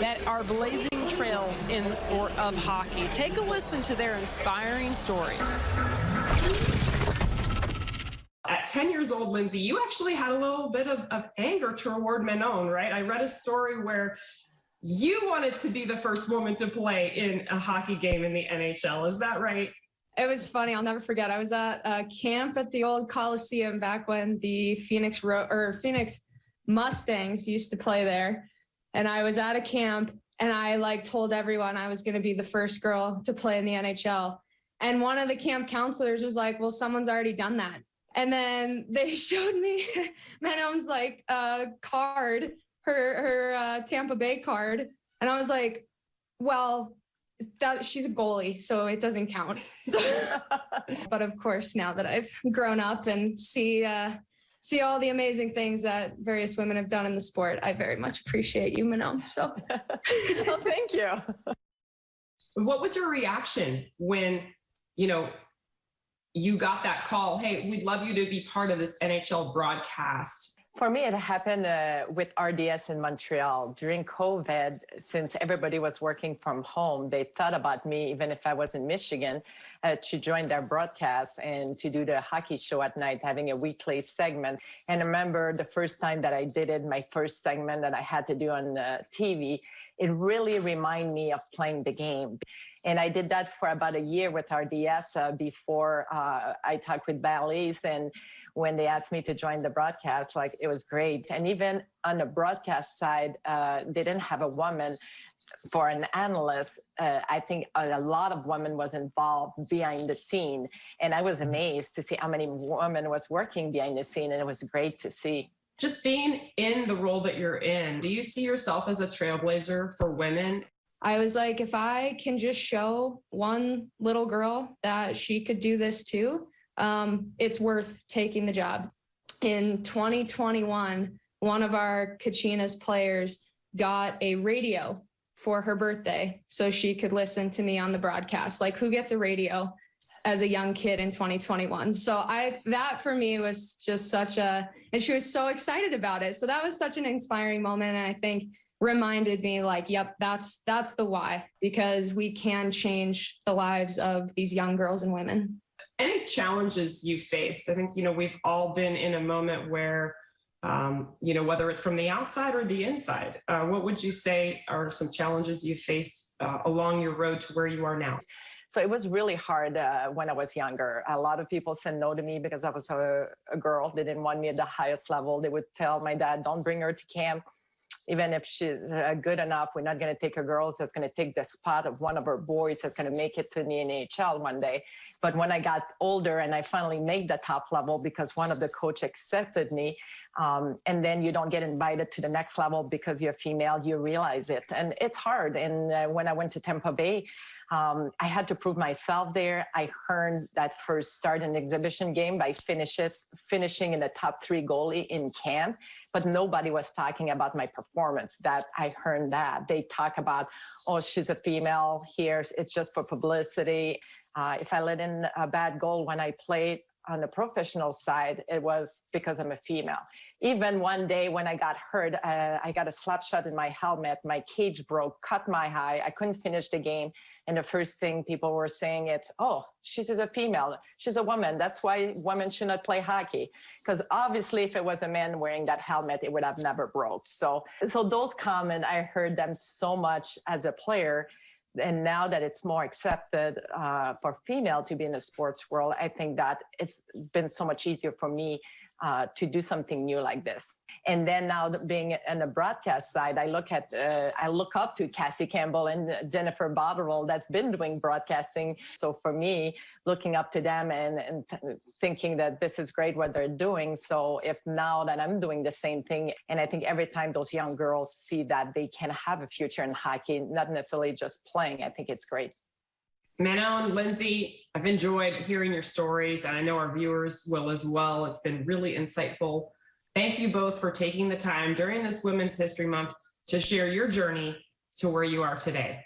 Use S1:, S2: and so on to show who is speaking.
S1: that are blazing trails in the sport of hockey. Take a listen to their inspiring stories.
S2: At 10 years old, Lyndsey, you actually had a little bit of anger toward Manon, right? I read a story where you wanted to be the first woman to play in a hockey game in the NHL. Is that right?
S3: It was funny. I'll never forget. I was at a camp at the old Coliseum back when the Phoenix Mustangs used to play there. And I was at a camp and I told everyone I was going to be the first girl to play in the NHL. And one of the camp counselors was like, well, someone's already done that. And then they showed me Manon's card, her Tampa Bay card. And I was like, well, she's a goalie, so it doesn't count. So, but of course, now that I've grown up and see all the amazing things that various women have done in the sport, I very much appreciate you, Manon. So,
S4: well, thank you.
S2: What was your reaction when, you got that call? Hey, we'd love you to be part of this NHL broadcast.
S4: For me, it happened with RDS in Montreal. During COVID, since everybody was working from home, they thought about me, even if I was in Michigan, to join their broadcast and to do the hockey show at night, having a weekly segment. And I remember the first time that I did it, my first segment that I had to do on TV, it really reminded me of playing the game. And I did that for about a year with RDS before I talked with Ballys. And when they asked me to join the broadcast, it was great. And even on the broadcast side, they didn't have a woman for an analyst. I think a lot of women was involved behind the scene. And I was amazed to see how many women was working behind the scene. And it was great to see.
S2: Just being in the role that you're in, do you see yourself as a trailblazer for women?
S3: I was like, if I can just show one little girl that she could do this too, it's worth taking the job. In 2021, one of our Kachina's players got a radio for her birthday so she could listen to me on the broadcast. Who gets a radio as a young kid in 2021? So that for me was just and she was so excited about it. So that was such an inspiring moment. And I think reminded me yep, that's the why, because we can change the lives of these young girls and women.
S2: Any challenges you faced? I think, we've all been in a moment where, whether it's from the outside or the inside, what would you say are some challenges you faced along your road to where you are now?
S4: So it was really hard when I was younger. A lot of people said no to me because I was a girl. They didn't want me at the highest level. They would tell my dad, don't bring her to camp. Even if she's good enough, we're not going to take her girls. That's going to take the spot of one of our boys that's going to make it to the NHL one day. But when I got older and I finally made the top level because one of the coach accepted me, and then you don't get invited to the next level because you're female, you realize it. And it's hard. And when I went to Tampa Bay, I had to prove myself there. I earned that first start in the exhibition game by finishing in the top 3 goalie in camp, but nobody was talking about my performance. That I earned that. They talk about, oh, she's a female here. It's just for publicity. If I let in a bad goal when I played on the professional side, it was because I'm a female. Even one day when I got hurt, I got a slap shot in my helmet. My cage broke, cut my eye. I couldn't finish the game. And the first thing people were saying, it's, oh, she's a female. She's a woman. That's why women should not play hockey. Because obviously, if it was a man wearing that helmet, it would have never broke. So those comments, I heard them so much as a player. And now that it's more accepted for female to be in the sports world, I think that it's been so much easier for me to do something new like this. And then now being on the broadcast side, I look up to Cassie Campbell and Jennifer Botterill that's been doing broadcasting. So for me, looking up to them and thinking that this is great what they're doing. So if now that I'm doing the same thing, and I think every time those young girls see that they can have a future in hockey, not necessarily just playing, I think it's great.
S2: Manon, Lyndsey, I've enjoyed hearing your stories, and I know our viewers will as well. It's been really insightful. Thank you both for taking the time during this Women's History Month to share your journey to where you are today.